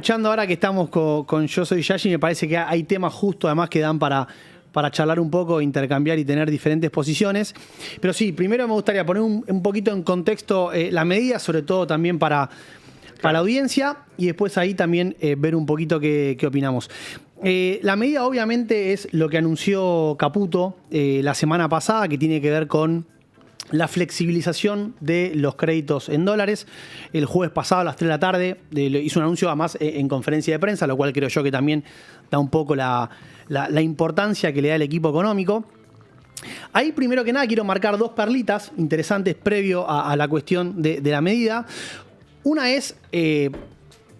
Escuchando ahora que estamos con Yo Soy Yashi, me parece que hay temas justo además que dan para charlar un poco, intercambiar y tener diferentes posiciones. Pero sí, primero me gustaría poner un poquito en contexto la medida, sobre todo también para la audiencia, y después ahí también ver un poquito qué opinamos. La medida obviamente es lo que anunció Caputo la semana pasada, que tiene que ver con la flexibilización de los créditos en dólares. El jueves pasado a las 3 de la tarde hizo un anuncio además en conferencia de prensa, lo cual creo yo que también da un poco la importancia que le da el equipo económico. Ahí primero que nada quiero marcar dos perlitas interesantes previo a la cuestión de la medida. Una es que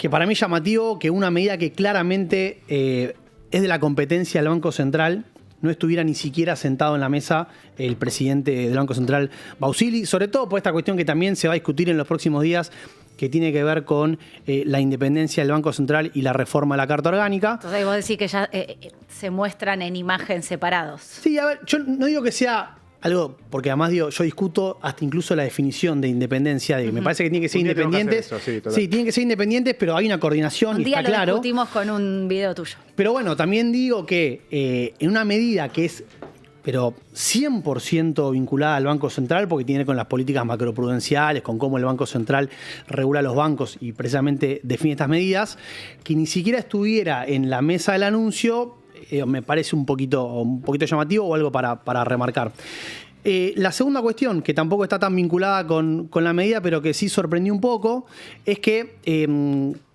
para mí es llamativo que una medida que claramente es de la competencia del Banco Central no estuviera ni siquiera sentado en la mesa el presidente del Banco Central, Bausili, sobre todo por esta cuestión que también se va a discutir en los próximos días, que tiene que ver con la independencia del Banco Central y la reforma de la Carta Orgánica. Entonces vos decís que ya se muestran en imagen separados. Sí, a ver, yo no digo que sea algo, porque además digo, yo discuto hasta incluso la definición de independencia, de, me parece que tienen que ser independientes. Sí, tienen que ser independientes, pero hay una coordinación Un y día está claro. lo discutimos con un video tuyo. Pero bueno, también digo que en una medida que es pero 100% vinculada al Banco Central, porque tiene que ver con las políticas macroprudenciales, con cómo el Banco Central regula los bancos y precisamente define estas medidas, que ni siquiera estuviera en la mesa del anuncio, me parece un poquito llamativo o algo para remarcar. La segunda cuestión, que tampoco está tan vinculada con la medida, pero que sí sorprendió un poco, es que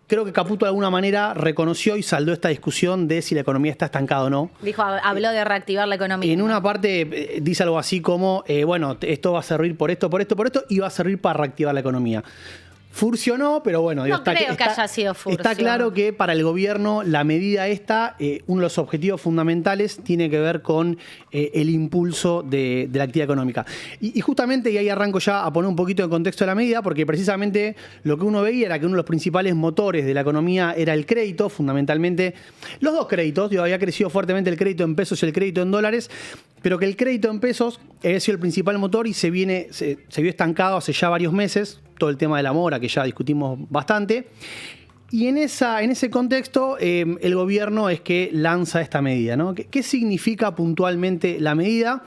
creo que Caputo de alguna manera reconoció y saldó esta discusión de si la economía está estancada o no. Dijo, habló de reactivar la economía. En una parte dice algo así como, bueno, esto va a servir por esto, y va a servir para reactivar la economía. Funcionó, pero bueno, no creo que haya sido furcio. Está claro que para el gobierno la medida esta, uno de los objetivos fundamentales tiene que ver con el impulso de la actividad económica. Y justamente, y ahí arranco ya a poner un poquito en contexto de la medida, porque precisamente lo que uno veía era que uno de los principales motores de la economía era el crédito, fundamentalmente los dos créditos. Había crecido fuertemente el crédito en pesos y el crédito en dólares, pero que el crédito en pesos había sido el principal motor y se vio estancado hace ya varios meses. Todo el tema de la mora, que ya discutimos bastante. Y en ese contexto, el gobierno es que lanza esta medida, ¿no? ¿Qué significa puntualmente la medida?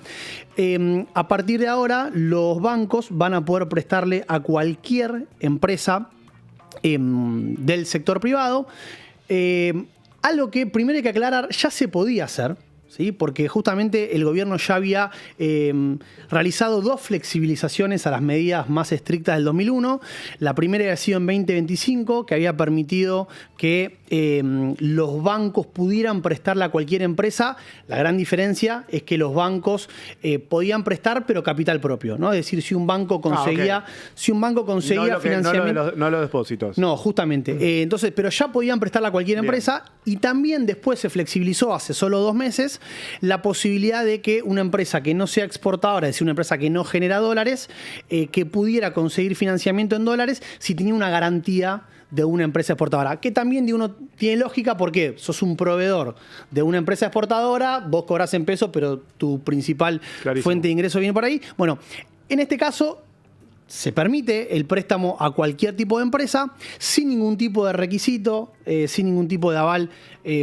A partir de ahora, los bancos van a poder prestarle a cualquier empresa del sector privado, algo que primero hay que aclarar, ya se podía hacer. ¿Sí? Porque justamente el gobierno ya había realizado dos flexibilizaciones a las medidas más estrictas del 2001. La primera había sido en 2025, que había permitido que los bancos pudieran prestarle a cualquier empresa. La gran diferencia es que los bancos podían prestar, pero capital propio, ¿no? Es decir, si un banco conseguía, financiamiento. No los depósitos. No, justamente. Entonces, pero ya podían prestarle a cualquier empresa. Y también después se flexibilizó hace solo 2 meses la posibilidad de que una empresa que no sea exportadora, es decir, una empresa que no genera dólares, que pudiera conseguir financiamiento en dólares si tenía una garantía de una empresa exportadora, que también uno tiene lógica porque sos un proveedor de una empresa exportadora, vos cobrás en pesos, pero tu principal fuente de ingreso viene por ahí. Bueno, en este caso se permite el préstamo a cualquier tipo de empresa sin ningún tipo de requisito, sin ningún tipo de aval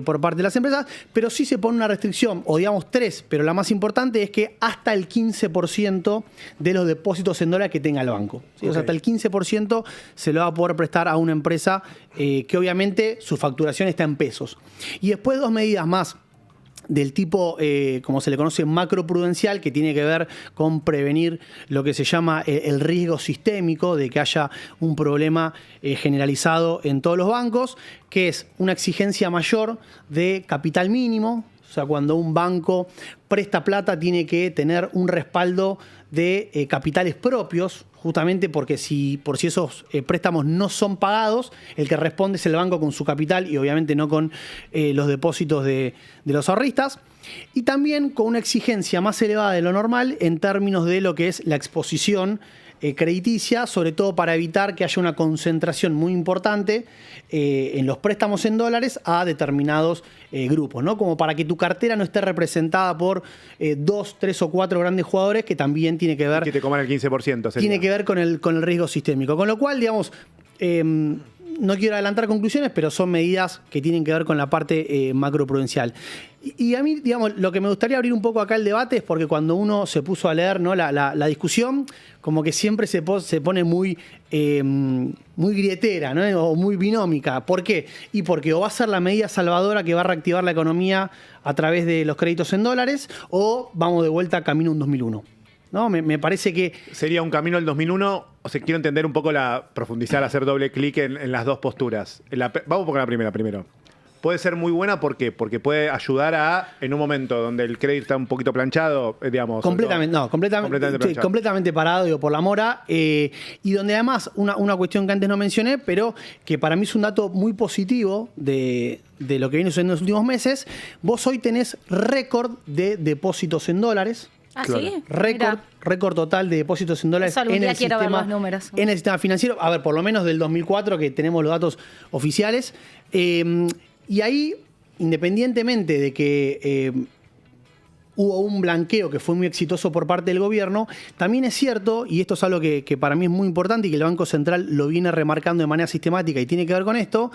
por parte de las empresas, pero sí se pone una restricción, o digamos 3, pero la más importante es que hasta el 15% de los depósitos en dólares que tenga el banco. ¿Sí? Okay. O sea, hasta el 15% se lo va a poder prestar a una empresa que obviamente su facturación está en pesos. Y después 2 medidas más del tipo, como se le conoce, macroprudencial, que tiene que ver con prevenir lo que se llama el riesgo sistémico de que haya un problema generalizado en todos los bancos, que es una exigencia mayor de capital mínimo. O sea, cuando un banco presta plata tiene que tener un respaldo de capitales propios, justamente porque por si esos préstamos no son pagados, el que responde es el banco con su capital y obviamente no con los depósitos de los ahorristas. Y también con una exigencia más elevada de lo normal en términos de lo que es la exposición crediticia, sobre todo para evitar que haya una concentración muy importante en los préstamos en dólares a determinados grupos, ¿no? Como para que tu cartera no esté representada por 2, 3 o 4 grandes jugadores, que también tiene que ver... Que te coman el 15%. Tiene que ver con el riesgo sistémico. Con lo cual, digamos... no quiero adelantar conclusiones, pero son medidas que tienen que ver con la parte macroprudencial. Y a mí, digamos, lo que me gustaría abrir un poco acá el debate es porque cuando uno se puso a leer, ¿no?, la discusión, como que siempre se pone muy grietera, ¿no?, o muy binómica. ¿Por qué? Y porque o va a ser la medida salvadora que va a reactivar la economía a través de los créditos en dólares, o vamos de vuelta camino a un 2001. ¿No? Me parece que... Sería un camino al 2001, o sea, quiero entender un poco profundizar, hacer doble clic en las dos posturas. Vamos con la primera primero. Puede ser muy buena, ¿por qué? Porque puede ayudar en un momento donde el crédito está un poquito planchado, digamos... Completamente parado, digo, por la mora, y donde además, una cuestión que antes no mencioné, pero que para mí es un dato muy positivo de lo que viene sucediendo en los últimos meses, vos hoy tenés récord de depósitos en dólares. ¿Ah, sí? Récord total de depósitos en dólares en el sistema financiero. A ver, por lo menos del 2004, que tenemos los datos oficiales. Y ahí, independientemente de que hubo un blanqueo que fue muy exitoso por parte del gobierno, también es cierto, y esto es algo que para mí es muy importante y que el Banco Central lo viene remarcando de manera sistemática y tiene que ver con esto,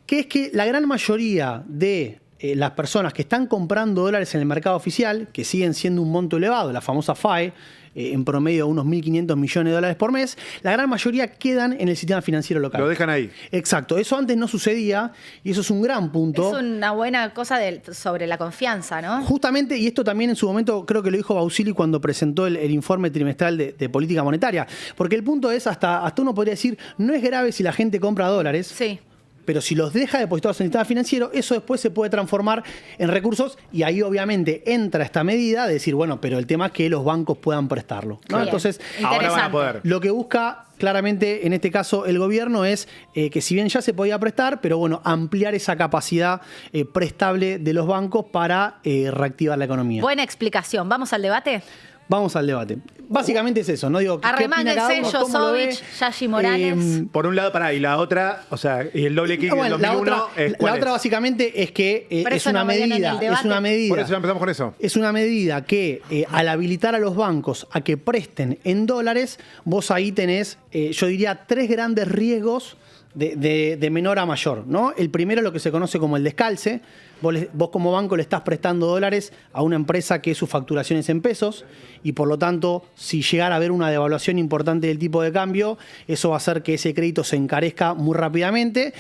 que es que la gran mayoría de las personas que están comprando dólares en el mercado oficial, que siguen siendo un monto elevado, la famosa FAE, en promedio unos 1.500 millones de dólares por mes, la gran mayoría quedan en el sistema financiero local. Lo dejan ahí. Exacto. Eso antes no sucedía y eso es un gran punto. Es una buena cosa sobre la confianza, ¿no? Justamente, y esto también en su momento creo que lo dijo Bausili cuando presentó el informe trimestral de política monetaria. Porque el punto es, hasta uno podría decir, no es grave si la gente compra dólares. Sí. Pero si los deja depositados en el sistema financiero, eso después se puede transformar en recursos y ahí obviamente entra esta medida de decir, bueno, pero el tema es que los bancos puedan prestarlo, ¿no? Entonces, ahora van a poder. Lo que busca claramente en este caso el gobierno es que si bien ya se podía prestar, pero bueno, ampliar esa capacidad prestable de los bancos para reactivar la economía. Buena explicación. ¿Vamos al debate? Vamos al debate. Básicamente es eso, ¿no? Digo, Arremánguense, Josovich, Yashi Morales. Por un lado, y la otra, o sea, y el doble clic del 2001 la otra básicamente es que es una medida. Por eso ya empezamos con eso. Es una medida que al habilitar a los bancos a que presten en dólares, vos ahí tenés, yo diría, 3 grandes riesgos de menor a mayor, ¿no? El primero es lo que se conoce como el descalce. Vos como banco le estás prestando dólares a una empresa que su facturación es en pesos y por lo tanto, si llegara a haber una devaluación importante del tipo de cambio, eso va a hacer que ese crédito se encarezca muy rápidamente.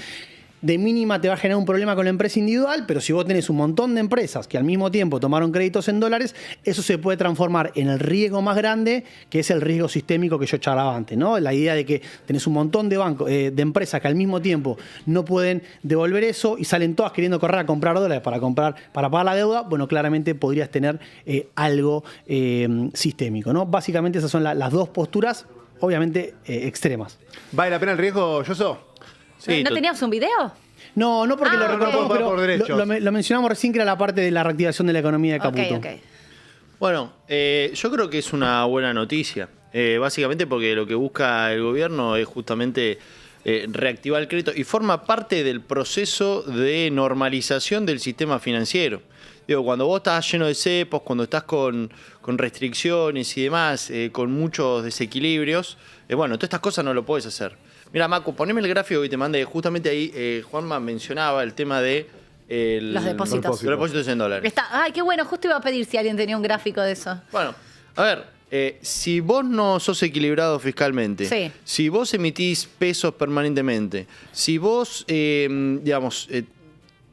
De mínima te va a generar un problema con la empresa individual, pero si vos tenés un montón de empresas que al mismo tiempo tomaron créditos en dólares, eso se puede transformar en el riesgo más grande, que es el riesgo sistémico que yo charlaba antes, ¿no? La idea de que tenés un montón de bancos, de empresas que al mismo tiempo no pueden devolver eso y salen todas queriendo correr a comprar dólares para pagar la deuda, bueno, claramente podrías tener algo sistémico, ¿no? Básicamente esas son las dos posturas, obviamente extremas. ¿Vale la pena el riesgo, Yoso? Sí, ¿No teníamos un video? No porque lo recortamos, pero lo mencionamos recién, que era la parte de la reactivación de la economía de Caputo. Okay. Bueno, yo creo que es una buena noticia. Básicamente porque lo que busca el gobierno es justamente reactivar el crédito y forma parte del proceso de normalización del sistema financiero. Digo, cuando vos estás lleno de cepos, cuando estás con restricciones y demás, con muchos desequilibrios, bueno, todas estas cosas no lo podés hacer. Mira, Macu, poneme el gráfico que te mandé. Justamente ahí Juanma mencionaba el tema de los depósitos. Los depósitos en dólares. Ay, qué bueno. Justo iba a pedir si alguien tenía un gráfico de eso. Bueno, a ver, si vos no sos equilibrado fiscalmente, sí, si vos emitís pesos permanentemente, si vos,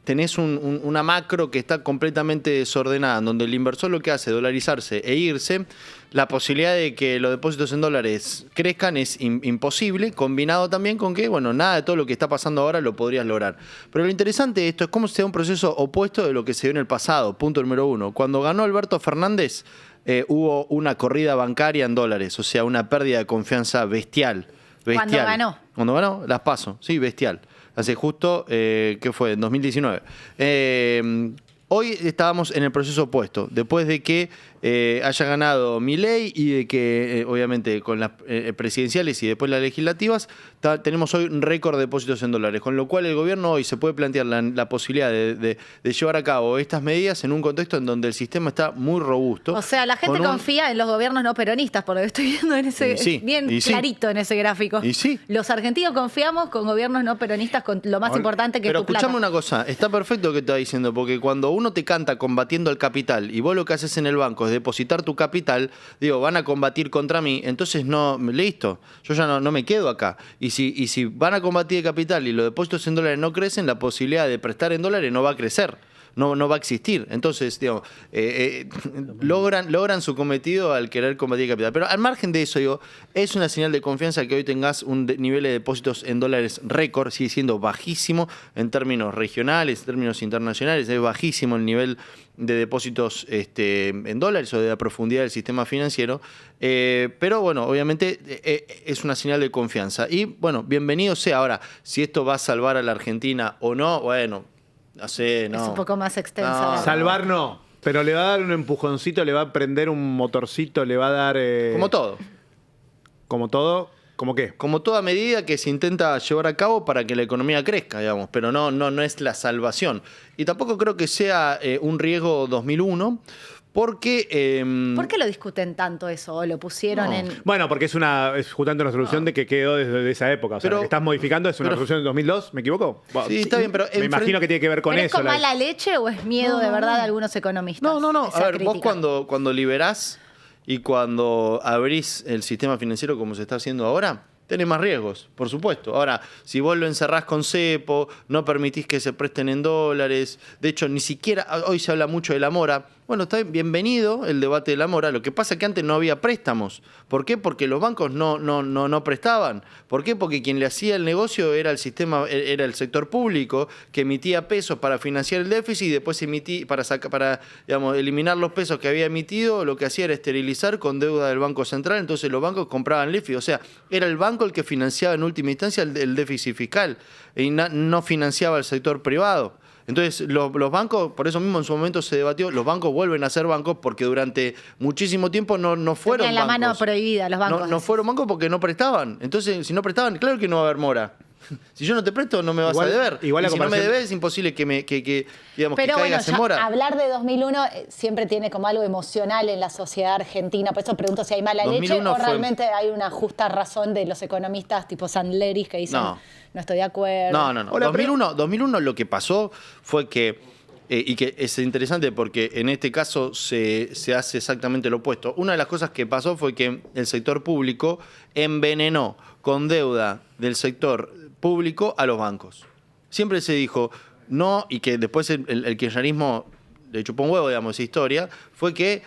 tenés una macro que está completamente desordenada, donde el inversor lo que hace es dolarizarse e irse, la posibilidad de que los depósitos en dólares crezcan es imposible, combinado también con que, bueno, nada de todo lo que está pasando ahora lo podrías lograr. Pero lo interesante de esto es cómo se da un proceso opuesto de lo que se dio en el pasado, punto número 1. Cuando ganó Alberto Fernández, hubo una corrida bancaria en dólares, o sea, una pérdida de confianza bestial. ¿Cuándo ganó? Cuando ganó, las PASO, sí, bestial. Hace justo, ¿qué fue? En 2019. Hoy estábamos en el proceso opuesto, después de que haya ganado Milei y de que, obviamente, con las presidenciales y después las legislativas, tenemos hoy un récord de depósitos en dólares, con lo cual el gobierno hoy se puede plantear la posibilidad de llevar a cabo estas medidas en un contexto en donde el sistema está muy robusto. O sea, la gente confía en los gobiernos no peronistas, por lo que estoy viendo en ese bien clarito en ese gráfico. Y sí. Los argentinos confiamos con gobiernos no peronistas con lo más importante que es tu plata. Pero escuchame una cosa, está perfecto lo que está diciendo, porque cuando uno te canta combatiendo el capital y vos lo que haces en el banco es depositar tu capital, digo, van a combatir contra mí, entonces no, listo, yo ya no me quedo acá. Y si van a combatir el capital y los depósitos en dólares no crecen, la posibilidad de prestar en dólares no va a crecer. No va a existir. Entonces, digamos, logran su cometido al querer combatir el capital. Pero al margen de eso, digo, es una señal de confianza que hoy tengas un nivel de depósitos en dólares récord, sigue siendo bajísimo en términos regionales, en términos internacionales, es bajísimo el nivel de depósitos en dólares o de la profundidad del sistema financiero. Pero bueno, obviamente es una señal de confianza. Y bueno, bienvenido sea. Ahora, si esto va a salvar a la Argentina o no, bueno, no sé, no. Es un poco más extensa. Salvar no, pero le va a dar un empujoncito, le va a prender un motorcito, le va a dar... Como todo. Como todo, ¿cómo qué? Como toda medida que se intenta llevar a cabo para que la economía crezca, digamos, pero no es la salvación. Y tampoco creo que sea un riesgo 2001, porque... ¿Por qué lo discuten tanto eso? ¿O lo pusieron en...? Bueno, porque es justamente una solución de que quedó desde esa época. O sea, Pero- lo que estás modificando es una resolución de 2002, ¿me equivoco? Bueno, Sí, está bien, pero... me imagino que tiene que ver con ¿Pero eso. es con mala leche o es miedo de verdad de algunos economistas? No. Esa A ver, vos crítica. cuando liberás y cuando abrís el sistema financiero como se está haciendo ahora, tenés más riesgos, por supuesto. Ahora, si vos lo encerrás con cepo, no permitís que se presten en dólares, de hecho, ni siquiera, hoy se habla mucho de la mora. Bueno, está bien, bienvenido el debate de la mora. Lo que pasa es que antes no había préstamos. ¿Por qué? Porque los bancos no prestaban. ¿Por qué? Porque quien le hacía el negocio era el sistema, era el sector público, que emitía pesos para financiar el déficit y después emitía, para digamos, eliminar los pesos que había emitido, lo que hacía era esterilizar con deuda del Banco Central. Entonces los bancos compraban LEFI. O sea, era el banco el que financiaba en última instancia el déficit fiscal y no financiaba el sector privado. Entonces, los bancos, por eso mismo en su momento se debatió, los bancos vuelven a ser bancos porque durante muchísimo tiempo no fueron Tenían la bancos. mano prohibida los bancos. No fueron bancos porque no prestaban. Entonces, si no prestaban, claro que no va a haber mora. Si yo no te presto, no me vas a deber. igual y la si no me comparación- debes, es imposible que digamos, Pero que bueno, caigas en ya mora. hablar de 2001 siempre tiene como algo emocional en la sociedad argentina. Por eso pregunto si hay mala leche 2001 o fue- realmente hay una justa razón de los economistas tipo Sandleris que dicen No. no estoy de acuerdo. No. Hola, 2001 lo que pasó fue que, y que es interesante porque en este caso se hace exactamente lo opuesto. Una de las cosas que pasó fue que el sector público envenenó con deuda del sector público a los bancos. Siempre se dijo, no, y que después el kirchnerismo le chupó un huevo, digamos, esa historia, fue que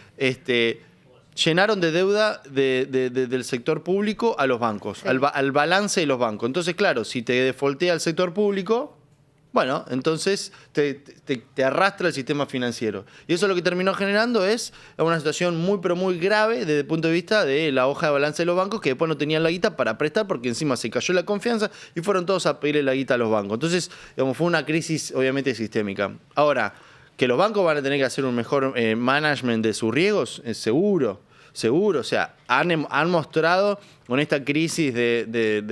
llenaron de deuda del sector público a los bancos, Sí. al balance de los bancos. Entonces, claro, si te defoltea el sector público, bueno, entonces te arrastra el sistema financiero. Y eso lo que terminó generando es una situación muy, pero muy grave desde el punto de vista de la hoja de balance de los bancos, que después no tenían la guita para prestar porque encima se cayó la confianza y fueron todos a pedirle la guita a los bancos. Entonces, digamos, fue una crisis obviamente sistémica. Ahora, que los bancos van a tener que hacer un mejor management de sus riesgos, seguro. O sea, han mostrado con esta crisis de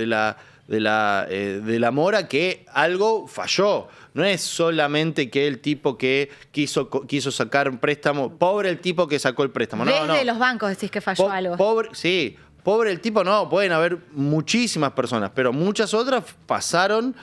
la mora que algo falló. No es solamente que el tipo que quiso sacar un préstamo, pobre el tipo que sacó el préstamo. Desde los bancos decís que falló algo. Pobre el tipo, no, pueden haber muchísimas personas, pero muchas otras pasaron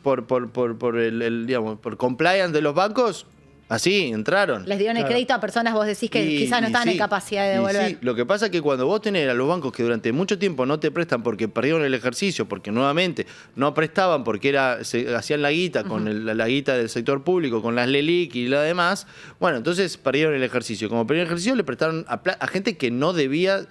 por por compliance de los bancos. Así, entraron. Les dieron el crédito a personas, vos decís que quizás no estaban en capacidad de devolver. Sí, lo que pasa es que cuando vos tenés a los bancos que durante mucho tiempo no te prestan porque perdieron el ejercicio, porque nuevamente no prestaban porque se hacían la guita con la guita del sector público, con las LELIQ y la demás, bueno, entonces perdieron el ejercicio. Como perdieron el ejercicio, le prestaron a gente que no debía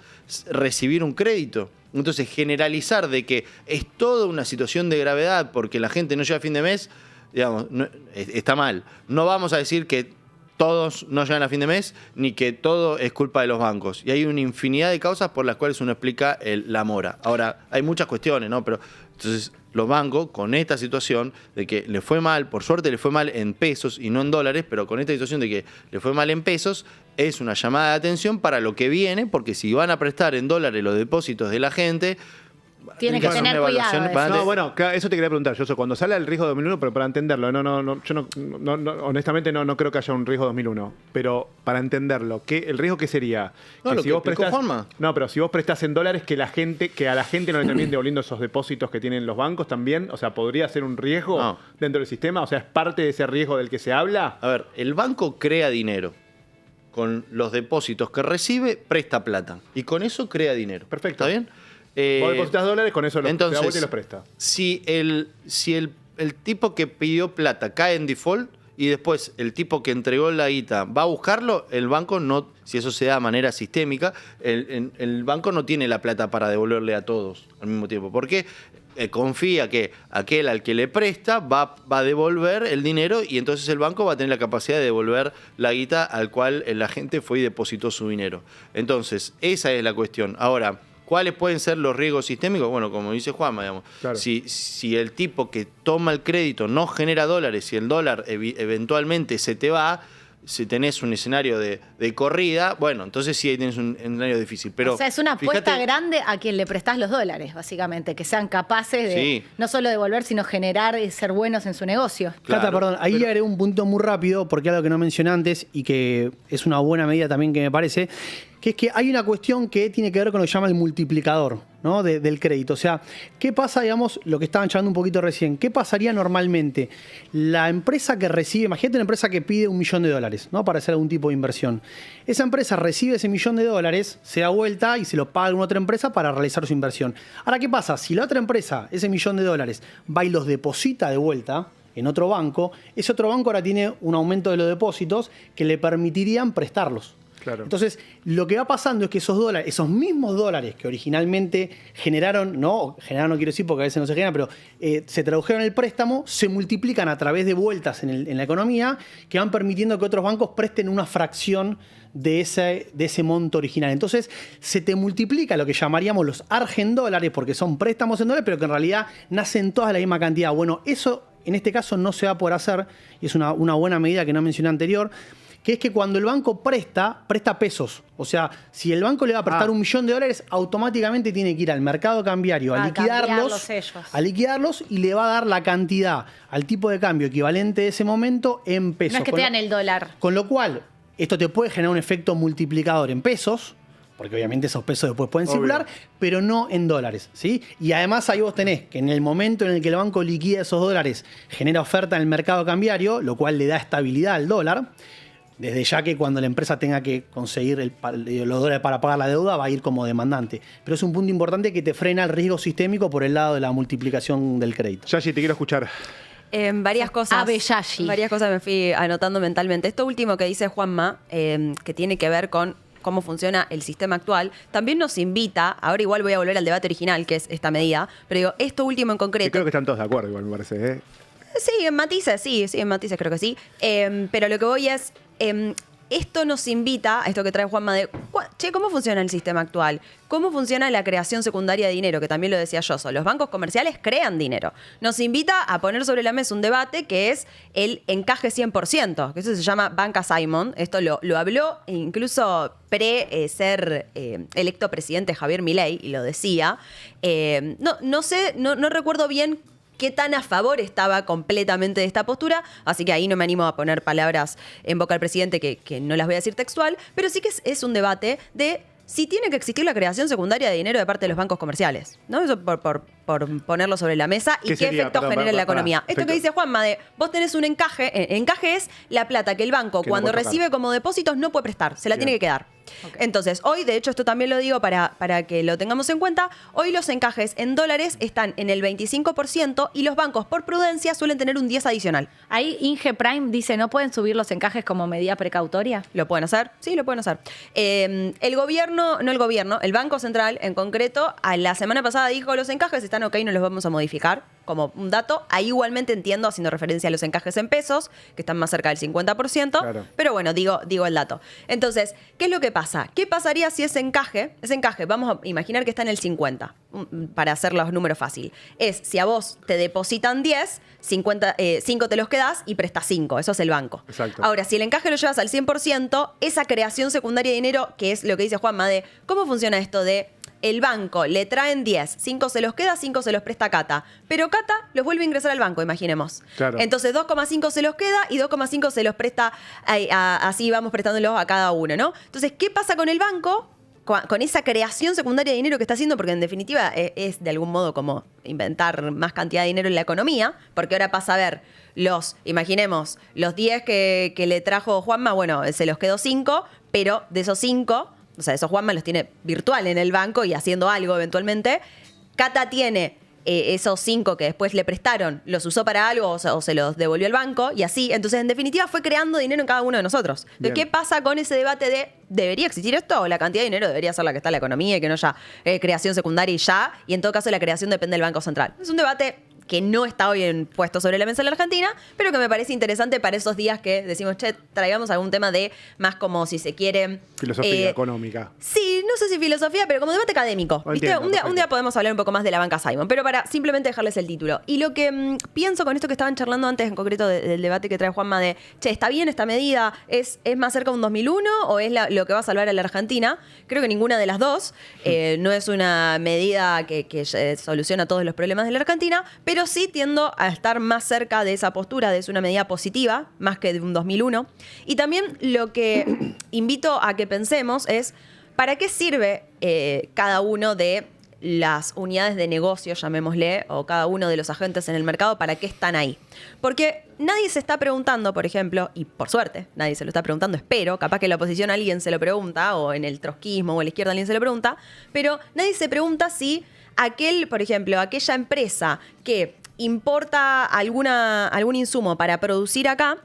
recibir un crédito. Entonces, generalizar de que es toda una situación de gravedad porque la gente no llega a fin de mes, digamos, está mal. No vamos a decir que todos no llegan a fin de mes ni que todo es culpa de los bancos. Y hay una infinidad de causas por las cuales uno explica la mora. Ahora, hay muchas cuestiones, ¿no? Pero entonces los bancos, con esta situación de que le fue mal, por suerte le fue mal en pesos y no en dólares, pero con esta situación de que le fue mal en pesos, es una llamada de atención para lo que viene, porque si van a prestar en dólares los depósitos de la gente, Tiene que tener cuidado. No, bueno, eso te quería preguntar, yo cuando sale el riesgo 2001, pero para entenderlo, yo honestamente no creo que haya un riesgo 2001, pero para entenderlo, ¿el riesgo qué sería? No, que si vos prestás, no, pero si vos prestás en dólares, que a la gente no le terminen devolviendo esos depósitos que tienen los bancos también, o sea, ¿podría ser un riesgo dentro del sistema? O sea, ¿es parte de ese riesgo del que se habla? A ver, el banco crea dinero. Con los depósitos que recibe, presta plata. Y con eso crea dinero. Perfecto. ¿Está bien? Vos depositas dólares, con eso te da vuelta y los presta. Si el tipo que pidió plata cae en default y después el tipo que entregó la guita va a buscarlo, el banco no, si eso se da de manera sistémica, el banco no tiene la plata para devolverle a todos al mismo tiempo. Porque confía que aquel al que le presta va a devolver el dinero y entonces el banco va a tener la capacidad de devolver la guita al cual la gente fue y depositó su dinero. Entonces, esa es la cuestión. Ahora, ¿cuáles pueden ser los riesgos sistémicos? Bueno, como dice Juanma, digamos, claro. Si el tipo que toma el crédito no genera dólares, si el dólar eventualmente se te va, si tenés un escenario de corrida, bueno, entonces sí ahí tenés un escenario difícil. Pero, o sea, es una apuesta grande a quien le prestás los dólares, básicamente, que sean capaces de no solo devolver, sino generar y ser buenos en su negocio. Claro, Cata, perdón, ahí agregué un punto muy rápido, porque algo que no mencioné antes y que es una buena medida también que me parece, que es que hay una cuestión que tiene que ver con lo que se llama el multiplicador, ¿no? del crédito. O sea, ¿qué pasa, digamos, lo que estaban charlando un poquito recién? ¿Qué pasaría normalmente? La empresa que recibe, imagínate una empresa que pide $1 millón, ¿no? Para hacer algún tipo de inversión. Esa empresa recibe ese $1 millón, se da vuelta y se lo paga a alguna otra empresa para realizar su inversión. Ahora, ¿qué pasa? Si la otra empresa, ese $1 millón, va y los deposita de vuelta en otro banco, ese otro banco ahora tiene un aumento de los depósitos que le permitirían prestarlos. Claro. Entonces, lo que va pasando es que esos dólares, esos mismos dólares que originalmente generaron no quiero decir porque a veces no se generan, pero se tradujeron en el préstamo, se multiplican a través de vueltas en la economía que van permitiendo que otros bancos presten una fracción de ese monto original. Entonces, se te multiplica lo que llamaríamos los argendólares, porque son préstamos en dólares, pero que en realidad nacen todas de la misma cantidad. Bueno, eso en este caso no se va a poder hacer, y es una buena medida que no mencioné anterior, que es que cuando el banco presta pesos. O sea, si el banco le va a prestar $1 millón, automáticamente tiene que ir al mercado cambiario a liquidarlos y le va a dar la cantidad al tipo de cambio equivalente de ese momento en pesos. No es que te dan el dólar. Con lo cual, esto te puede generar un efecto multiplicador en pesos, porque obviamente esos pesos después pueden circular, pero no en dólares, ¿sí? Y además ahí vos tenés que en el momento en el que el banco liquida esos dólares, genera oferta en el mercado cambiario, lo cual le da estabilidad al dólar. Desde ya que cuando la empresa tenga que conseguir los dólares para pagar la deuda, va a ir como demandante. Pero es un punto importante que te frena el riesgo sistémico por el lado de la multiplicación del crédito. Yashi, te quiero escuchar. Varias cosas. Varias cosas me fui anotando mentalmente. Esto último que dice Juanma, que tiene que ver con cómo funciona el sistema actual, también nos invita, ahora igual voy a volver al debate original, que es esta medida, pero digo, esto último en concreto... Y creo que están todos de acuerdo, igual me parece, ¿eh? Sí, en matices creo que sí. Pero lo que voy es, esto nos invita, a esto que trae Juanma de, ¿cómo funciona el sistema actual? ¿Cómo funciona la creación secundaria de dinero? Que también lo decía Yoso. Los bancos comerciales crean dinero. Nos invita a poner sobre la mesa un debate que es el encaje 100%, que eso se llama Banca Simon. Esto lo habló incluso ser electo presidente Javier Milei, y lo decía. No recuerdo bien qué tan a favor estaba completamente de esta postura, así que ahí no me animo a poner palabras en boca del presidente que no las voy a decir textual, pero sí que es un debate de si tiene que existir la creación secundaria de dinero de parte de los bancos comerciales, ¿no? Eso por ponerlo sobre la mesa y qué efectos genera en la economía. Esto que dice Juanma de, vos tenés un encaje, encaje es la plata que el banco cuando recibe como depósitos no puede prestar, se la tiene que quedar. Okay. Entonces, hoy, de hecho, esto también lo digo para que lo tengamos en cuenta, hoy los encajes en dólares están en el 25% y los bancos, por prudencia, suelen tener un 10 adicional. Ahí Inge Prime dice, ¿no pueden subir los encajes como medida precautoria? ¿Lo pueden hacer? Sí, lo pueden hacer. El Banco Central, en concreto, a la semana pasada dijo, los encajes están ok, no los vamos a modificar. Como un dato, ahí igualmente entiendo, haciendo referencia a los encajes en pesos, que están más cerca del 50%, claro. Pero bueno, digo el dato. Entonces, ¿qué es lo que pasa? ¿Qué pasaría si ese encaje, vamos a imaginar que está en el 50, para hacer los números fácil? Es, si a vos te depositan 10, 5 te los quedás y prestas 5, eso es el banco. Exacto. Ahora, si el encaje lo llevas al 100%, esa creación secundaria de dinero, que es lo que dice Juanma de, ¿cómo funciona esto de el banco le traen 10, 5 se los queda, 5 se los presta Cata. Pero Cata los vuelve a ingresar al banco, imaginemos. Claro. Entonces 2,5 se los queda y 2,5 se los presta, así vamos prestándolos a cada uno, ¿no? Entonces, ¿qué pasa con el banco? Con esa creación secundaria de dinero que está haciendo, porque en definitiva es de algún modo como inventar más cantidad de dinero en la economía, porque ahora pasa a ver imaginemos, los 10 que le trajo Juanma, bueno, se los quedó 5, pero de esos 5, o sea, esos Juanma los tiene virtual en el banco y haciendo algo eventualmente. Cata tiene esos 5 que después le prestaron, los usó para algo o se los devolvió al banco y así. Entonces, en definitiva, fue creando dinero en cada uno de nosotros. Entonces, ¿qué pasa con ese debate de ¿debería existir esto o la cantidad de dinero debería ser la que está en la economía y que no haya creación secundaria y ya? Y en todo caso, la creación depende del Banco Central. Es un debate que no está hoy puesto sobre la mesa en la Argentina, pero que me parece interesante para esos días que decimos, che, traigamos algún tema de más como, si se quiere... Filosofía económica. Sí, no sé si filosofía, pero como debate académico. ¿Viste? Un día podemos hablar un poco más de la banca Simon, pero para simplemente dejarles el título. Y lo que pienso con esto que estaban charlando antes, en concreto del debate que trae Juanma de, che, ¿está bien esta medida? ¿Es más cerca de un 2001 o es lo que va a salvar a la Argentina? Creo que ninguna de las dos. No es una medida que soluciona todos los problemas de la Argentina, pero sí tiendo a estar más cerca de esa postura, de es una medida positiva, más que de un 2001. Y también lo que invito a que pensemos es, ¿para qué sirve cada uno de las unidades de negocio, llamémosle, o cada uno de los agentes en el mercado, para qué están ahí? Porque nadie se está preguntando, por ejemplo, y por suerte nadie se lo está preguntando, espero, capaz que en la oposición alguien se lo pregunta, o en el trotskismo o en la izquierda alguien se lo pregunta, pero nadie se pregunta si por ejemplo, aquella empresa que importa algún insumo para producir acá,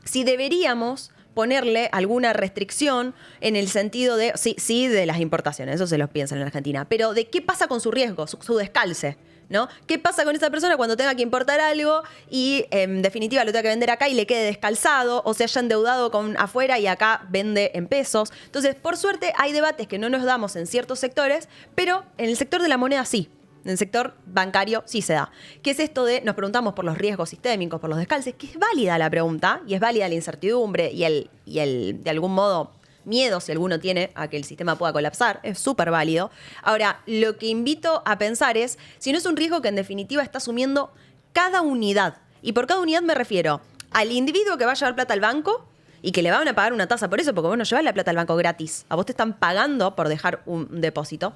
si deberíamos ponerle alguna restricción en el sentido de, sí, de las importaciones, eso se los piensa en la Argentina, pero de qué pasa con su riesgo, su descalce, ¿no? ¿Qué pasa con esa persona cuando tenga que importar algo y en definitiva lo tenga que vender acá y le quede descalzado o se haya endeudado con afuera y acá vende en pesos? Entonces, por suerte, hay debates que no nos damos en ciertos sectores, pero en el sector de la moneda sí. En el sector bancario sí se da. ¿Qué es esto de, nos preguntamos por los riesgos sistémicos, por los descalces? Que es válida la pregunta y es válida la incertidumbre y el de algún modo, miedo, si alguno tiene, a que el sistema pueda colapsar. Es súper válido. Ahora, lo que invito a pensar es si no es un riesgo que en definitiva está asumiendo cada unidad. Y por cada unidad me refiero al individuo que va a llevar plata al banco y que le van a pagar una tasa por eso, porque vos no llevas la plata al banco gratis. A vos te están pagando por dejar un depósito.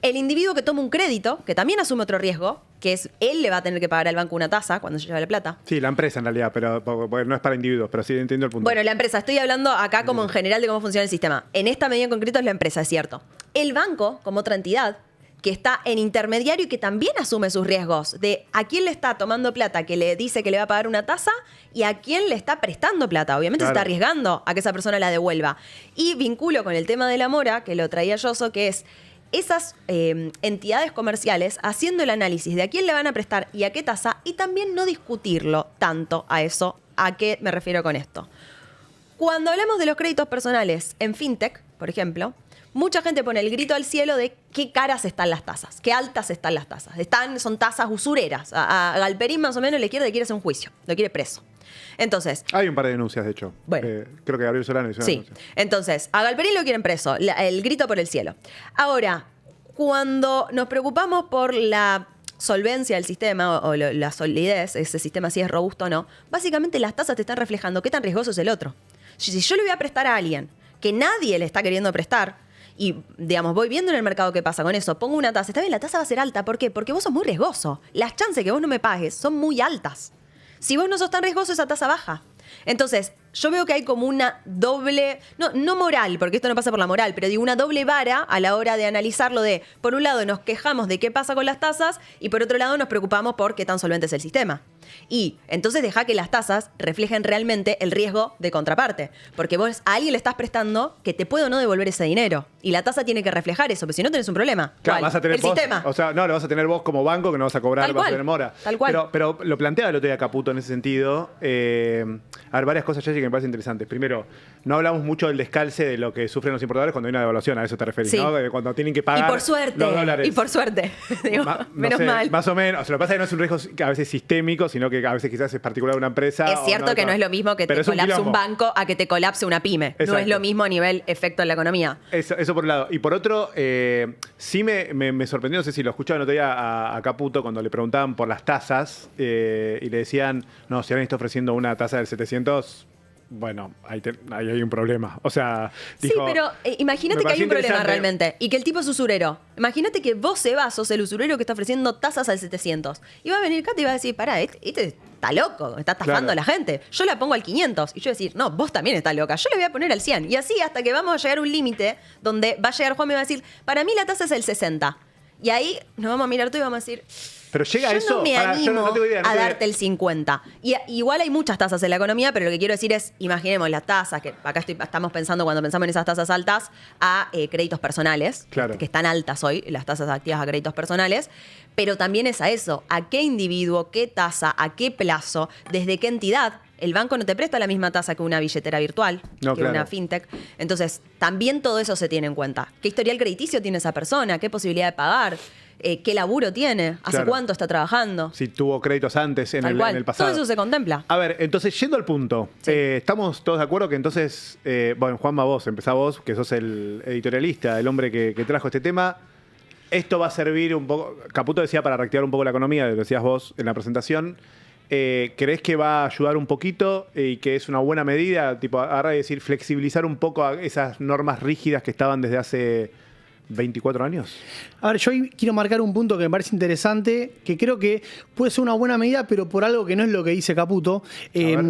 El individuo que toma un crédito, que también asume otro riesgo, que es él le va a tener que pagar al banco una tasa cuando se lleva la plata. Sí, la empresa en realidad, pero no es para individuos, pero sí entiendo el punto. Bueno, la empresa, estoy hablando acá como en general de cómo funciona el sistema. En esta medida en concreto es la empresa, es cierto. El banco, como otra entidad, que está en intermediario y que también asume sus riesgos de a quién le está tomando plata que le dice que le va a pagar una tasa y a quién le está prestando plata. Obviamente se está arriesgando a que esa persona la devuelva. Y vinculo con el tema de la mora, que lo traía Yoso, que es esas entidades comerciales haciendo el análisis de a quién le van a prestar y a qué tasa, y también no discutirlo tanto a eso. ¿A qué me refiero con esto? Cuando hablamos de los créditos personales en fintech, por ejemplo, mucha gente pone el grito al cielo de qué caras están las tasas, qué altas están las tasas. Son tasas usureras. A Galperín más o menos le quiere hacer un juicio, lo quiere preso. Entonces, hay un par de denuncias, de hecho. Bueno, creo que Gabriel Solano hizo una denuncia. Entonces, a Galperín lo quieren preso, el grito por el cielo. Ahora, cuando nos preocupamos por la solvencia del sistema o la solidez, ese sistema si es robusto o no, básicamente las tasas te están reflejando qué tan riesgoso es el otro. Si yo le voy a prestar a alguien que nadie le está queriendo prestar, y, digamos, voy viendo en el mercado qué pasa con eso, pongo una tasa, está bien, la tasa va a ser alta, ¿por qué? Porque vos sos muy riesgoso. Las chances que vos no me pagues son muy altas. Si vos no sos tan riesgoso, esa tasa baja. Entonces, yo veo que hay como una doble, no moral, porque esto no pasa por la moral, pero digo una doble vara a la hora de analizarlo de, por un lado nos quejamos de qué pasa con las tasas y por otro lado nos preocupamos por qué tan solvente es el sistema. Y entonces deja que las tasas reflejen realmente el riesgo de contraparte, porque vos a alguien le estás prestando que te puede o no devolver ese dinero y la tasa tiene que reflejar eso, porque si no tenés un problema. Claro, vas a tener el vos, sistema. O sea, no, lo vas a tener vos como banco que no vas a cobrar, vas a tener mora. Tal cual. Pero lo planteaba el otro día Caputo en ese sentido. A ver, varias cosas, Jessy, que me parecen interesantes. Primero, no hablamos mucho del descalce de lo que sufren los importadores cuando hay una devaluación, a eso te referís, sí. ¿no? Cuando tienen que pagar y por suerte, los dólares. Y por suerte. Digo, No menos sé, mal. Más o menos. O sea, lo que pasa es que no es un riesgo a veces sistémico, sino que a veces quizás es particular una empresa. Es cierto que no es lo mismo que pero te es colapse un quilombo. banco a que te colapse una pyme. No Exacto. es lo mismo a nivel efecto en la economía. Eso por un lado. Y por otro, sí me sorprendió, no sé si lo escuchaban el otro día a Caputo cuando le preguntaban por las tasas y le decían, no, si alguien está ofreciendo una tasa del 700, bueno, ahí hay un problema. O sea, dijo, sí, pero imagínate me que hay un pareció problema interesante. realmente y que el tipo es usurero. Imagínate que vos, Seba, sos el usurero que está ofreciendo tasas al 700. Y va a venir Katy y va a decir, pará, este está loco, está estafando Claro. a la gente. Yo la pongo al 500. Y yo voy a decir, no, vos también estás loca. Yo le voy a poner al 100. Y así hasta que vamos a llegar a un límite donde va a llegar Juan y va a decir, para mí la tasa es el 60. Y ahí nos vamos a mirar tú y vamos a decir, pero llega yo eso. no me Pará, yo animo no tengo idea, no a tengo idea. darte el 50. Y igual hay muchas tasas en la economía, pero lo que quiero decir es, imaginemos las tasas, que acá estamos pensando cuando pensamos en esas tasas altas, a créditos personales, Claro. que están altas hoy, las tasas activas a créditos personales, pero también es a eso, a qué individuo, qué tasa, a qué plazo, desde qué entidad. El banco no te presta la misma tasa que una billetera virtual, No, que claro. una fintech. Entonces, también todo eso se tiene en cuenta. ¿Qué historial crediticio tiene esa persona? ¿Qué posibilidad de pagar? ¿Qué laburo tiene? ¿Hace Claro. cuánto está trabajando? Si tuvo créditos antes en Tal el, cual. en el pasado. Todo eso se contempla. A ver, entonces, yendo al punto, ¿estamos todos de acuerdo que entonces, bueno, Juanma, empezá vos, que sos el editorialista, el hombre que trajo este tema, esto va a servir un poco, Caputo decía para reactivar un poco la economía, lo decías vos en la presentación, ¿crees que va a ayudar un poquito y que es una buena medida, tipo, ahora decir, flexibilizar un poco a esas normas rígidas que estaban desde hace 24 años? A ver, yo ahí quiero marcar un punto que me parece interesante, que creo que puede ser una buena medida, pero por algo que no es lo que dice Caputo. ver.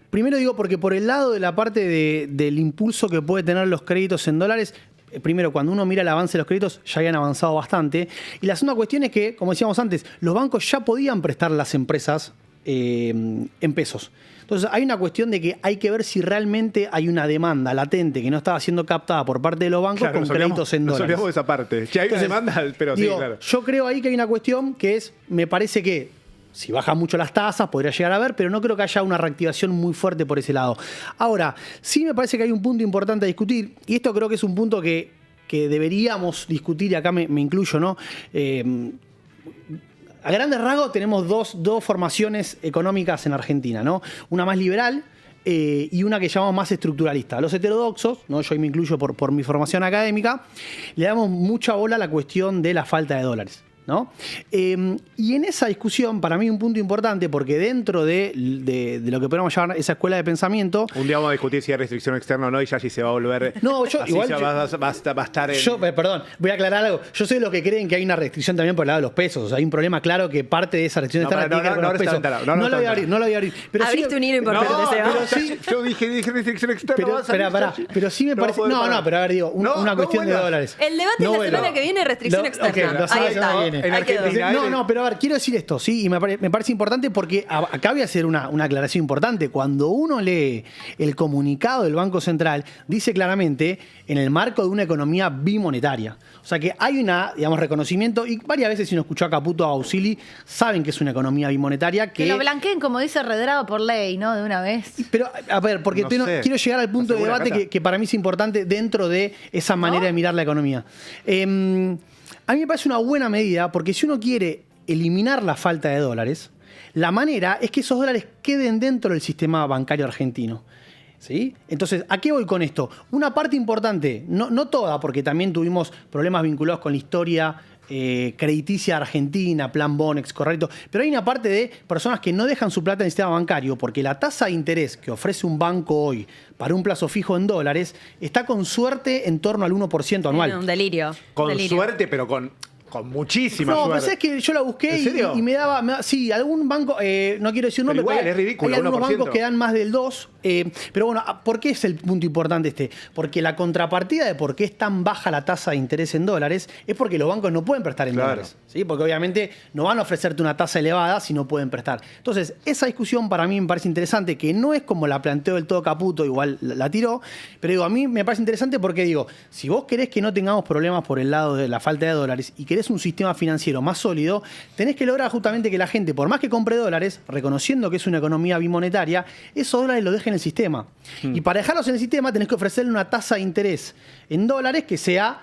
Primero digo, porque por el lado de la parte del impulso que puede tener los créditos en dólares, primero, cuando uno mira el avance de los créditos, ya habían avanzado bastante. Y la segunda cuestión es que, como decíamos antes, los bancos ya podían prestar a las empresas en pesos. Entonces, hay una cuestión de que hay que ver si realmente hay una demanda latente que no estaba siendo captada por parte de los bancos Claro, con créditos en nos dólares. olvidamos de esa parte. Que hay Entonces, una demanda, pero digo, sí, claro. yo creo ahí que hay una cuestión que es, me parece que si bajan mucho las tasas, podría llegar a ver, pero no creo que haya una reactivación muy fuerte por ese lado. Ahora, sí me parece que hay un punto importante a discutir, y esto creo que es un punto que deberíamos discutir, y acá me incluyo, ¿no? A grandes rasgos tenemos dos formaciones económicas en Argentina, ¿no? Una más liberal y una que llamamos más estructuralista. Los heterodoxos, ¿no? Yo ahí me incluyo por mi formación académica, le damos mucha bola a la cuestión de la falta de dólares, ¿no? Y en esa discusión, para mí un punto importante, porque dentro de lo que podemos llamar esa escuela de pensamiento... Un día vamos a discutir si hay restricción externa o no y ya allí se va a volver... No, yo así igual... ya va a estar en... Yo, perdón, voy a aclarar algo. Yo soy de los que creen que hay una restricción también por el lado de los pesos. O sea, hay un problema claro que parte de esa restricción No, externa tiene que ver con los pesos. no, No lo voy a abrir, no lo voy a abrir. Pero sí- Abriste un hilo importante, No, Seba. pero sí, yo dije restricción externa. Pero, va a salir, pará, ya- pero sí me no va a parece. poder No, parar. no, pero a ver, digo, No, una no cuestión de vuelvas. dólares. El debate es la vuelvas. semana que viene, restricción externa. ok, la Ahí semana está. que viene. En Ahí quedó. Argentina, No, pero a ver, quiero decir esto, sí, y me parece importante porque acá voy a hacer una aclaración importante. Cuando uno lee el comunicado del Banco Central, dice claramente en el marco de una economía bimonetaria. O sea que hay digamos, reconocimiento, y varias veces si uno escuchó a Caputo o a Ausili, saben que es una economía bimonetaria Que lo blanqueen, como dice Redrado, por ley, ¿no? De una vez. Pero, a ver, porque No sé. quiero llegar al punto de ¿Segura, debate Cata? que para mí es importante dentro de esa manera de mirar la economía. A mí me parece una buena medida porque si uno quiere eliminar la falta de dólares, la manera es que esos dólares queden dentro del sistema bancario argentino. ¿Sí? Entonces, ¿a qué voy con esto? Una parte importante, no toda, porque también tuvimos problemas vinculados con la historia crediticia argentina, plan Bonex, correcto, pero hay una parte de personas que no dejan su plata en el sistema bancario porque la tasa de interés que ofrece un banco hoy para un plazo fijo en dólares está con suerte en torno al 1% anual. Un delirio. Con delirio. suerte, pero con muchísima No, pero suerte. sabes que yo la busqué ¿En serio? y me daba. Sí, algún banco, no quiero decir un nombre, Pero igual, pero es ridículo, hay algunos 1%. bancos que dan más del 2%. Pero bueno, ¿por qué es el punto importante este? Porque la contrapartida de por qué es tan baja la tasa de interés en dólares es porque los bancos no pueden prestar en Claro. dólares. ¿Sí? Porque obviamente no van a ofrecerte una tasa elevada si no pueden prestar. Entonces, esa discusión para mí me parece interesante, que no es como la planteó del todo Caputo, igual la tiró, pero digo, a mí me parece interesante porque digo, si vos querés que no tengamos problemas por el lado de la falta de dólares y querés un sistema financiero más sólido, tenés que lograr justamente que la gente, por más que compre dólares, reconociendo que es una economía bimonetaria, esos dólares los dejen en el sistema. Y para dejarlos en el sistema tenés que ofrecerle una tasa de interés en dólares que sea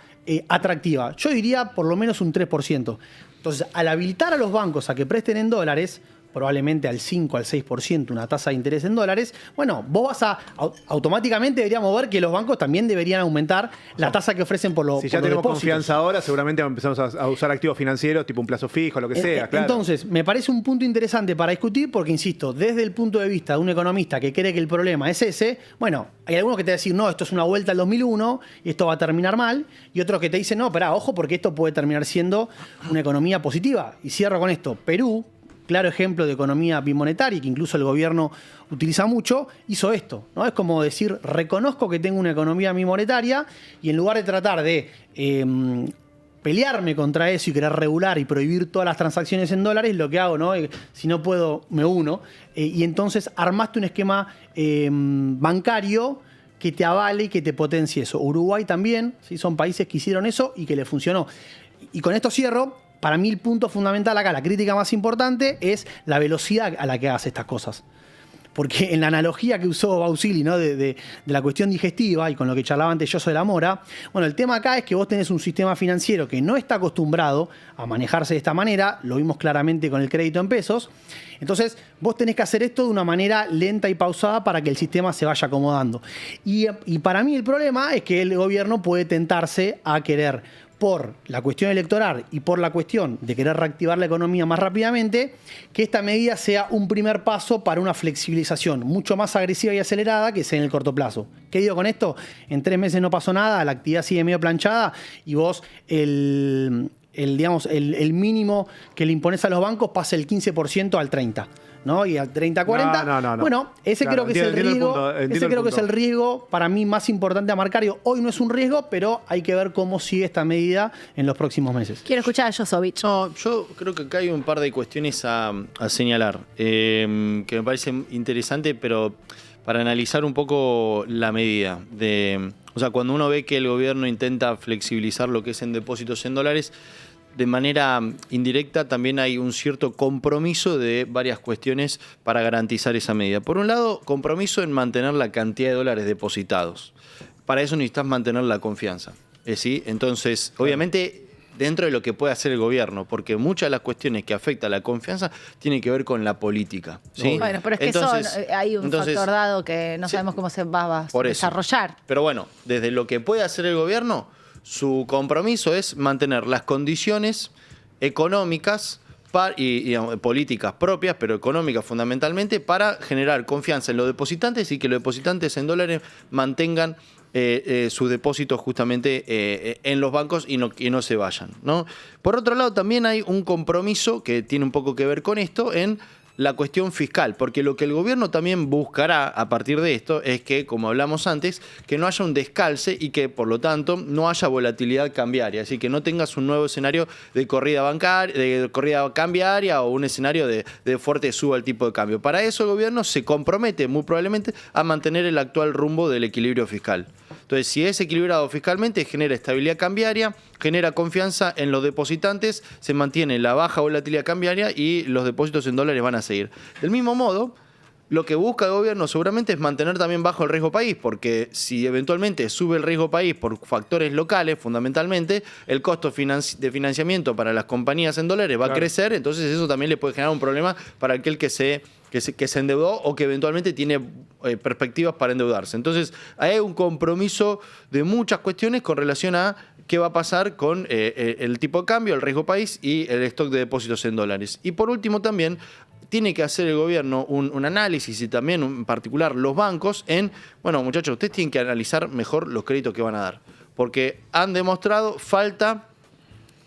atractiva. Yo diría por lo menos un 3%. Entonces, al habilitar a los bancos a que presten en dólares, probablemente al 5, al 6% una tasa de interés en dólares, bueno, vos vas automáticamente deberíamos ver que los bancos también deberían aumentar la tasa que ofrecen por los Si ya tenemos confianza ahora, seguramente empezamos a usar activos financieros, tipo un plazo fijo, lo que sea, claro. Entonces, me parece un punto interesante para discutir porque, insisto, desde el punto de vista de un economista que cree que el problema es ese, bueno, hay algunos que te van a decir, no, esto es una vuelta al 2001 y esto va a terminar mal, y otros que te dicen, no, espera, ojo, porque esto puede terminar siendo una economía positiva. Y cierro con esto. Perú, claro ejemplo de economía bimonetaria, que incluso el gobierno utiliza mucho, hizo esto, ¿no? Es como decir, reconozco que tengo una economía bimonetaria y en lugar de tratar de pelearme contra eso y querer regular y prohibir todas las transacciones en dólares, lo que hago, ¿no? Si no puedo, me uno. Y entonces armaste un esquema bancario que te avale y que te potencie eso. Uruguay también, ¿sí? Son países que hicieron eso y que le funcionó. Y con esto cierro. Para mí el punto fundamental acá, la crítica más importante, es la velocidad a la que hagas estas cosas. Porque en la analogía que usó Bausili, ¿no? de la cuestión digestiva y con lo que charlaba antes Yoso de la Mora, bueno, el tema acá es que vos tenés un sistema financiero que no está acostumbrado a manejarse de esta manera, lo vimos claramente con el crédito en pesos, entonces vos tenés que hacer esto de una manera lenta y pausada para que el sistema se vaya acomodando. Y para mí el problema es que el gobierno puede tentarse a querer, por la cuestión electoral y por la cuestión de querer reactivar la economía más rápidamente, que esta medida sea un primer paso para una flexibilización mucho más agresiva y acelerada que sea en el corto plazo. ¿Qué digo con esto? En 3 meses no pasó nada, la actividad sigue medio planchada y vos el mínimo que le imponés a los bancos pasa el 15% al 30%. ¿No? Y al 30-40. No. Bueno, ese Claro, creo que es el riesgo. Ese creo que es el riesgo para mí más importante a marcar. Hoy no es un riesgo, pero hay que ver cómo sigue esta medida en los próximos meses. Quiero escuchar a Josovich. No, yo creo que acá hay un par de cuestiones a señalar que me parecen interesantes, pero para analizar un poco la medida. O sea, cuando uno ve que el gobierno intenta flexibilizar lo que es en depósitos en dólares, de manera indirecta también hay un cierto compromiso de varias cuestiones para garantizar esa medida. Por un lado, compromiso en mantener la cantidad de dólares depositados. Para eso necesitas mantener la confianza. ¿Sí? Entonces, obviamente, dentro de lo que puede hacer el gobierno, porque muchas de las cuestiones que afectan a la confianza tienen que ver con la política. ¿Sí? Bueno, pero es que hay un factor dado que no sabemos cómo se va a desarrollar. Pero bueno, desde lo que puede hacer el gobierno, su compromiso es mantener las condiciones económicas y políticas propias, pero económicas fundamentalmente, para generar confianza en los depositantes y que los depositantes en dólares mantengan sus depósitos justamente en los bancos y no se vayan, ¿no? Por otro lado, también hay un compromiso que tiene un poco que ver con esto en la cuestión fiscal, porque lo que el gobierno también buscará a partir de esto es que, como hablamos antes, que no haya un descalce y que, por lo tanto, no haya volatilidad cambiaria, así que no tengas un nuevo escenario de corrida cambiaria o un escenario de fuerte suba al tipo de cambio. Para eso el gobierno se compromete muy probablemente a mantener el actual rumbo del equilibrio fiscal. Entonces, si es equilibrado fiscalmente, genera estabilidad cambiaria, genera confianza en los depositantes, se mantiene la baja volatilidad cambiaria y los depósitos en dólares van a seguir. Del mismo modo, lo que busca el gobierno seguramente es mantener también bajo el riesgo país, porque si eventualmente sube el riesgo país por factores locales, fundamentalmente, el costo de financiamiento para las compañías en dólares va a crecer, entonces eso también le puede generar un problema para aquel que se endeudó o que eventualmente tiene perspectivas para endeudarse. Entonces, hay un compromiso de muchas cuestiones con relación a qué va a pasar con el tipo de cambio, el riesgo país y el stock de depósitos en dólares. Y por último también tiene que hacer el gobierno un análisis y también en particular los bancos bueno, muchachos, ustedes tienen que analizar mejor los créditos que van a dar, porque han demostrado falta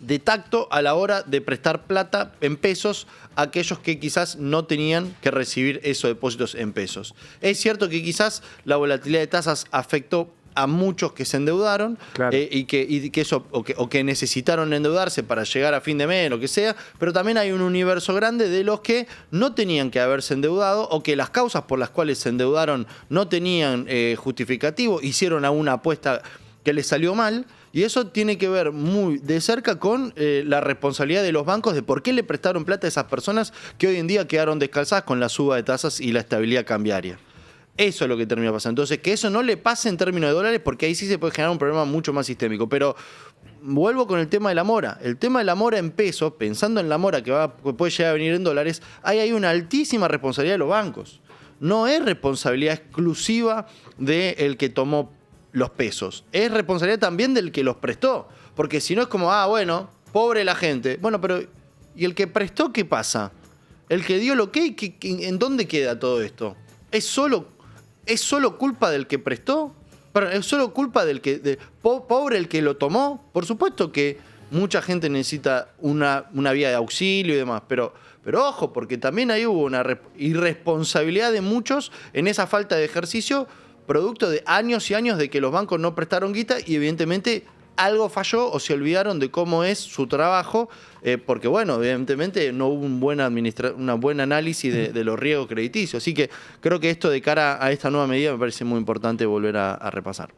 de tacto a la hora de prestar plata en pesos a aquellos que quizás no tenían que recibir esos depósitos en pesos. Es cierto que quizás la volatilidad de tasas afectó a muchos que se endeudaron, claro, y que eso o que necesitaron endeudarse para llegar a fin de mes, lo que sea, pero también hay un universo grande de los que no tenían que haberse endeudado o que las causas por las cuales se endeudaron no tenían justificativo, hicieron alguna apuesta que les salió mal. Y eso tiene que ver muy de cerca con la responsabilidad de los bancos de por qué le prestaron plata a esas personas que hoy en día quedaron descalzadas con la suba de tasas y la estabilidad cambiaria. Eso es lo que termina pasando. Entonces, que eso no le pase en términos de dólares, porque ahí sí se puede generar un problema mucho más sistémico. Pero vuelvo con el tema de la mora. El tema de la mora en pesos, pensando en la mora que puede llegar a venir en dólares, hay una altísima responsabilidad de los bancos. No es responsabilidad exclusiva del que tomó los pesos. Es responsabilidad también del que los prestó. Porque si no es como, bueno, pobre la gente. Bueno, pero ¿y el que prestó qué pasa? El que dio el ok, ¿en dónde queda todo esto? ¿Es solo culpa del que prestó? Perdón, ¿es solo culpa del que pobre el que lo tomó? Por supuesto que mucha gente necesita una vía de auxilio y demás, pero ojo, porque también ahí hubo una irresponsabilidad de muchos en esa falta de ejercicio, producto de años y años de que los bancos no prestaron guita y evidentemente algo falló o se olvidaron de cómo es su trabajo, porque bueno, evidentemente no hubo un buen análisis de los riesgos crediticios. Así que creo que esto de cara a esta nueva medida me parece muy importante volver a repasar.